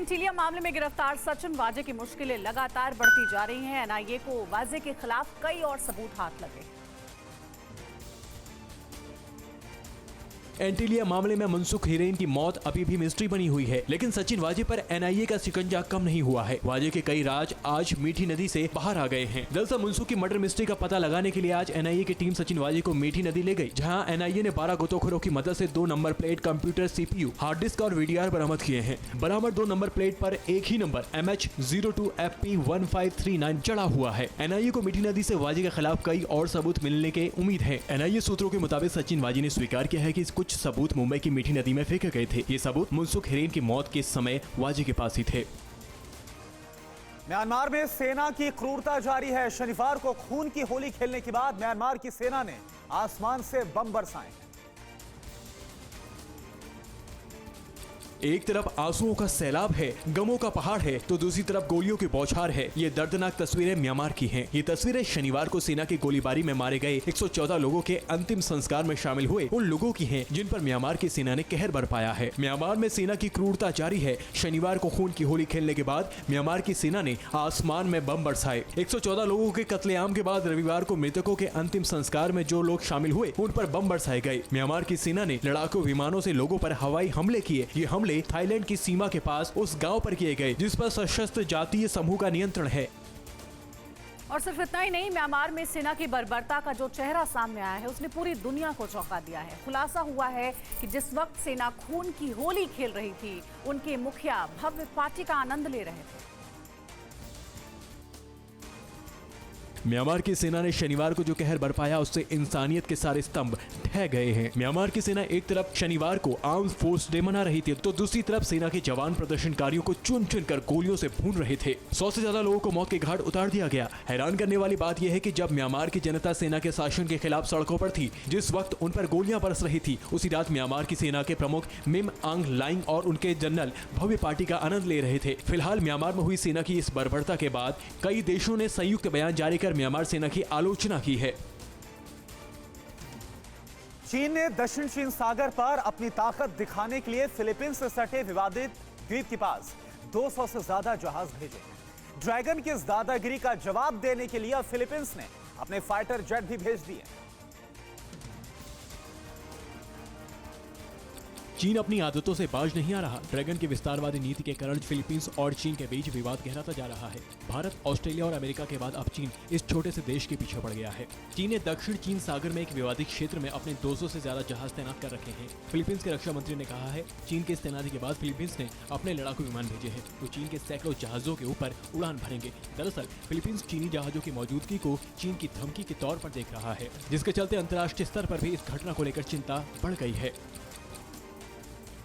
एंटीलिया मामले में गिरफ्तार सचिन वाजे की मुश्किलें लगातार बढ़ती जा रही हैं। एनआईए को वाजे के खिलाफ कई और सबूत हाथ लगे। एंटीलिया मामले में मनसुख हिरेन की मौत अभी भी मिस्ट्री बनी हुई है, लेकिन सचिन वाजे पर एनआईए का शिकंजा कम नहीं हुआ है। वाजे के कई राज आज मीठी नदी से बाहर आ गए हैं। दरअसल मनसुख की मर्डर मिस्ट्री का पता लगाने के लिए आज एनआईए की टीम सचिन वाजे को मीठी नदी ले गई, जहां एनआईए ने 12 गोताखोरों की मदद से 2 number plate, computer, CPU, hard disk और वीडीआर बरामद किए हैं। बरामद 2 नंबर प्लेट पर एक ही नंबर MH02FP1539 चढ़ा हुआ है। एनआईए को मीठी नदी से वाजे के खिलाफ कई और सबूत मिलने के उम्मीद है। एनआईए सूत्रों के मुताबिक सचिन वाजे ने स्वीकार किया है कि कुछ सबूत मुंबई की मीठी नदी में फेंके गए थे। ये सबूत मनसुख हिरेन की मौत के समय वाजे के पास ही थे। म्यांमार में सेना की क्रूरता जारी है। शनिवार को खून की होली खेलने के बाद म्यांमार की सेना ने आसमान से बम बरसाए। एक तरफ आंसुओं का सैलाब है, गमों का पहाड़ है, तो दूसरी तरफ गोलियों की बौछार है। ये दर्दनाक तस्वीरें म्यांमार की हैं। ये तस्वीरें शनिवार को सेना की गोलीबारी में मारे गए 114 लोगों के अंतिम संस्कार में शामिल हुए उन लोगों की हैं, जिन पर म्यांमार की सेना ने कहर बरपाया है। म्यांमार में सेना की क्रूरता जारी है। शनिवार को खून की होली खेलने के बाद म्यांमार की सेना ने आसमान में बम बरसाए। 114 लोगों के कत्लेआम के बाद रविवार को मृतकों के अंतिम संस्कार में जो लोग शामिल हुए उन पर बम बरसाए गए। म्यांमार की सेना ने लड़ाकू विमानों से लोगों पर हवाई हमले किए। ये हमले थाईलैंड की सीमा के पास उस गांव पर किए गए जिस पर सशस्त्र जातीय समूह का नियंत्रण है। और सिर्फ इतना ही नहीं, म्यांमार में सेना की बर्बरता का जो चेहरा सामने आया है उसने पूरी दुनिया को चौंका दिया है। खुलासा हुआ है कि जिस वक्त सेना खून की होली खेल रही थी, उनके मुखिया भव्य पार्टी का आनंद ले रहे थे। म्यांमार की सेना ने शनिवार को जो कहर बरपाया उससे इंसानियत के सारे स्तंभ ढह गए हैं। म्यांमार की सेना एक तरफ शनिवार को आर्म्ड फोर्स डे मना रही थी, तो दूसरी तरफ सेना के जवान प्रदर्शनकारियों को चुन चुन कर गोलियों से भून रहे थे। 100 से ज्यादा लोगों को मौत के घाट उतार दिया गया। हैरान करने वाली बात यह है कि जब म्यांमार की जनता सेना के शासन के खिलाफ सड़कों पर थी, जिस वक्त उन पर गोलियां बरस रही थी, उसी रात म्यांमार की सेना के प्रमुख मिम आंग लाइंग और उनके जनरल भव्य पार्टी का आनंद ले रहे थे। फिलहाल म्यांमार में हुई सेना की इस बर्बरता के बाद कई देशों ने संयुक्त बयान जारी कर म्यांमार सेना की आलोचना की है। चीन ने दक्षिण चीन सागर पर अपनी ताकत दिखाने के लिए फिलीपींस से सटे विवादित द्वीप के पास 200 से ज्यादा जहाज भेजे। ड्रैगन की इस दादागिरी का जवाब देने के लिए फिलीपींस ने अपने फाइटर जेट भी भेज दिए। चीन अपनी आदतों से बाज नहीं आ रहा। ड्रैगन की विस्तारवादी नीति के कारण फिलीपींस और चीन के बीच विवाद गहराता जा रहा है। भारत, ऑस्ट्रेलिया और अमेरिका के बाद अब चीन इस छोटे से देश के पीछे पड़ गया है। चीन ने दक्षिण चीन सागर में एक विवादित क्षेत्र में अपने 200 से ज्यादा जहाज तैनात कर रखे हैं। फिलीपींस के रक्षा मंत्री ने कहा है, चीन के इस तैनाती के बाद फिलीपींस ने अपने लड़ाकू विमान भेजे हैं, तो चीन के सैकड़ों जहाजों के ऊपर उड़ान भरेंगे। दरअसल फिलीपींस चीनी जहाजों की मौजूदगी को चीन की धमकी के तौर पर देख रहा है, जिसके चलते अंतर्राष्ट्रीय स्तर पर भी इस घटना को लेकर चिंता बढ़ गई है।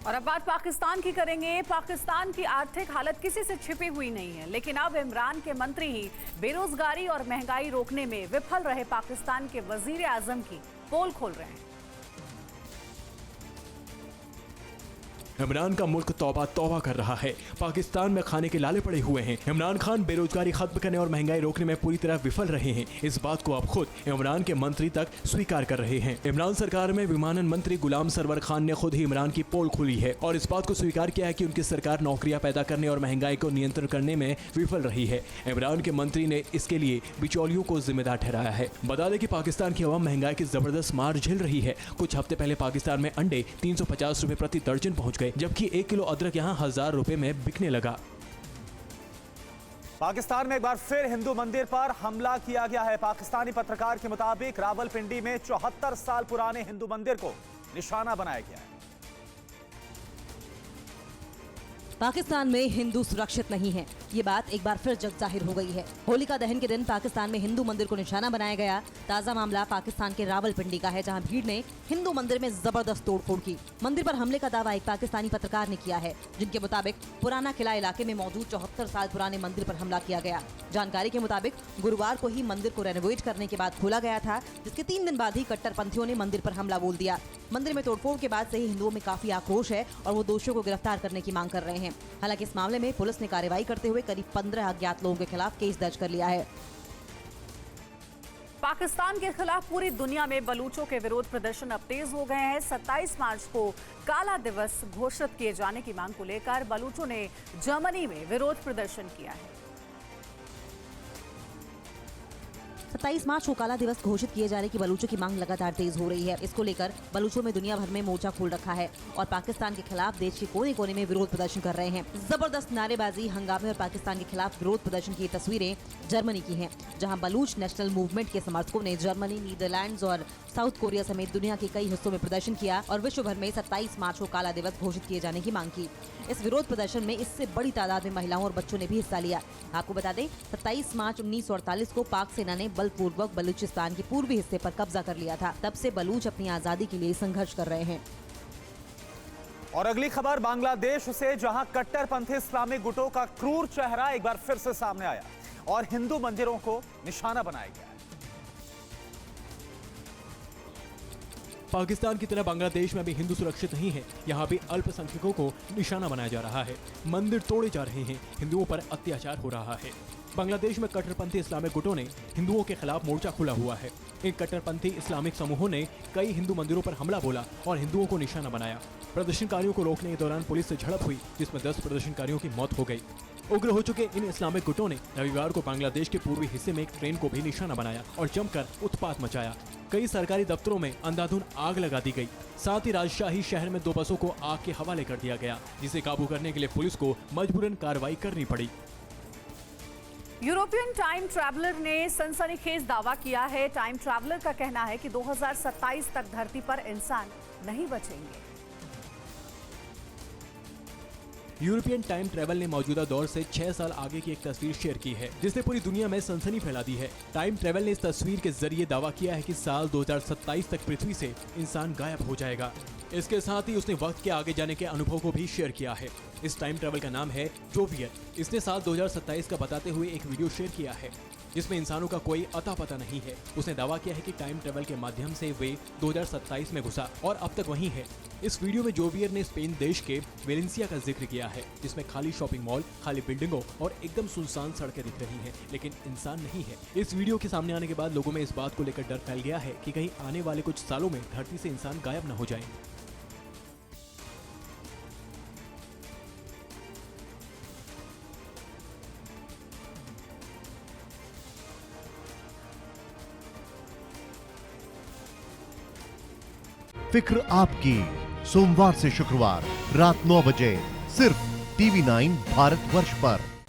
और अब बात पाकिस्तान की करेंगे। पाकिस्तान की आर्थिक हालत किसी से छिपी हुई नहीं है, लेकिन अब इमरान के मंत्री ही बेरोजगारी और महंगाई रोकने में विफल रहे पाकिस्तान के वजीर आजम की पोल खोल रहे हैं। इमरान का मुल्क तौबा तौबा कर रहा है। पाकिस्तान में खाने के लाले पड़े हुए हैं। इमरान खान बेरोजगारी खत्म करने और महंगाई रोकने में पूरी तरह विफल रहे हैं। इस बात को अब खुद इमरान के मंत्री तक स्वीकार कर रहे हैं। इमरान सरकार में विमानन मंत्री गुलाम सरवर खान ने खुद ही इमरान की पोल खोली है और इस बात को स्वीकार किया है कि उनकी सरकार नौकरियां पैदा करने और महंगाई को नियंत्रण करने में विफल रही है। इमरान के मंत्री ने इसके लिए बिचौलियों को जिम्मेदार ठहराया है। बता दें कि पाकिस्तान की अवाम महंगाई की जबरदस्त मार झेल रही है। कुछ हफ्ते पहले पाकिस्तान में अंडे 350 रुपए प्रति दर्जन पहुंच गए, जबकि 1 किलो अदरक यहां 1000 रुपए में बिकने लगा। पाकिस्तान में एक बार फिर हिंदू मंदिर पर हमला किया गया है। पाकिस्तानी पत्रकार के मुताबिक रावलपिंडी में 74 साल पुराने हिंदू मंदिर को निशाना बनाया गया है। पाकिस्तान में हिंदू सुरक्षित नहीं है, ये बात एक बार फिर जग जाहिर हो गई है। होलिका दहन के दिन पाकिस्तान में हिंदू मंदिर को निशाना बनाया गया। ताजा मामला पाकिस्तान के रावलपिंडी का है, जहां भीड़ ने हिंदू मंदिर में जबरदस्त तोड़फोड़ की। मंदिर पर हमले का दावा एक पाकिस्तानी पत्रकार ने किया है, जिनके मुताबिक पुराना किला इलाके में मौजूद 74 साल पुराने मंदिर पर हमला किया गया। जानकारी के मुताबिक गुरुवार को ही मंदिर को रेनोवेट करने के बाद खोला गया था, जिसके 3 दिन बाद ही कट्टरपंथियों ने मंदिर पर हमला बोल दिया। मंदिर में तोड़फोड़ के बाद से ही हिंदुओं में काफी आक्रोश है और वो दोषियों को गिरफ्तार करने की मांग कर रहे हैं। हालांकि इस मामले में पुलिस ने कार्रवाई करते हुए करीब 15 अज्ञात लोगों के खिलाफ केस दर्ज कर लिया है। पाकिस्तान के खिलाफ पूरी दुनिया में बलूचों के विरोध प्रदर्शन अब तेज हो गए हैं। 27 मार्च को काला दिवस घोषित किए जाने की मांग को लेकर बलूचों ने जर्मनी में विरोध प्रदर्शन किया है। 27 मार्च को काला दिवस घोषित किए जाने की बलूचों की मांग लगातार तेज हो रही है। इसको लेकर बलूचों में दुनिया भर में मोर्चा खोल रखा है और पाकिस्तान के खिलाफ देश के कोने कोने में विरोध प्रदर्शन कर रहे हैं। जबरदस्त नारेबाजी, हंगामे और पाकिस्तान के खिलाफ विरोध प्रदर्शन की तस्वीरें जर्मनी की हैं, जहां बलूच नेशनल मूवमेंट के समर्थकों ने जर्मनी, नीदरलैंड्स और साउथ कोरिया समेत दुनिया के कई हिस्सों में प्रदर्शन किया और विश्व भर में 27 मार्च को काला दिवस घोषित किए जाने की मांग की। इस विरोध प्रदर्शन में इससे बड़ी तादाद में महिलाओं और बच्चों ने भी हिस्सा लिया। आपको बता दें, 27 मार्च 1948 को पाक सेना ने बलपूर्वक बलूचिस्तान के पूर्वी हिस्से पर कब्जा कर लिया था। तब से बलूच अपनी आजादी के लिए संघर्ष कर रहे हैं। और अगली खबर बांग्लादेश से, जहां कट्टरपंथी इस्लामिक गुटों का क्रूर चेहरा एक बार फिर से सामने आया और हिंदू मंदिरों को निशाना बनाया गया। पाकिस्तान की तरह बांग्लादेश में भी हिंदू सुरक्षित नहीं है। यहाँ भी अल्पसंख्यकों को निशाना बनाया जा रहा है, मंदिर तोड़े जा रहे हैं, हिंदुओं पर अत्याचार हो रहा है। बांग्लादेश में कट्टरपंथी इस्लामिक गुटों ने हिंदुओं के खिलाफ मोर्चा खोला हुआ है। इन कट्टरपंथी इस्लामिक समूहों ने कई हिंदू मंदिरों पर हमला बोला और हिंदुओं को निशाना बनाया। प्रदर्शनकारियों को रोकने के दौरान पुलिस से झड़प हुई, जिसमें 10 प्रदर्शनकारियों की मौत हो गई। उग्र हो चुके इन इस्लामिक गुटों ने रविवार को बांग्लादेश के पूर्वी हिस्से में एक ट्रेन को भी निशाना बनाया और जमकर उत्पात मचाया। कई सरकारी दफ्तरों में अंधाधुंध आग लगा दी गई। साथ ही राजशाही शहर में 2 बसों को आग के हवाले कर दिया गया, जिसे काबू करने के लिए पुलिस को मजबूरन कार्रवाई करनी पड़ी। यूरोपियन टाइम ट्रैवलर ने सनसनीखेज दावा किया है। टाइम ट्रैवलर का कहना है कि 2027 तक धरती पर इंसान नहीं बचेंगे। यूरोपियन टाइम ट्रैवल ने मौजूदा दौर से 6 साल आगे की एक तस्वीर शेयर की है, जिसने पूरी दुनिया में सनसनी फैला दी है। टाइम ट्रैवल ने इस तस्वीर के जरिए दावा किया है कि साल 2027 तक पृथ्वी से इंसान गायब हो जाएगा। इसके साथ ही उसने वक्त के आगे जाने के अनुभव को भी शेयर किया है। इस टाइम ट्रैवल का नाम है जोवियर। इसने साल 2027 का बताते हुए एक वीडियो शेयर किया है, जिसमें इंसानों का कोई अता पता नहीं है। उसने दावा किया है कि टाइम ट्रैवल के माध्यम से वे 2027 में घुसा और अब तक वहीं है। इस वीडियो में जोवियर ने स्पेन देश के वेलेंसिया का जिक्र किया है, जिसमें खाली शॉपिंग मॉल, खाली बिल्डिंगों और एकदम सुनसान सड़कें दिख रही हैं, लेकिन इंसान नहीं है। इस वीडियो के सामने आने के बाद लोगों में इस बात को लेकर डर फैल गया है कि कहीं आने वाले कुछ सालों में धरती से इंसान गायब न हो जाए। फिक्र आपकी, सोमवार से शुक्रवार रात 9 बजे सिर्फ TV9 भारतवर्ष पर।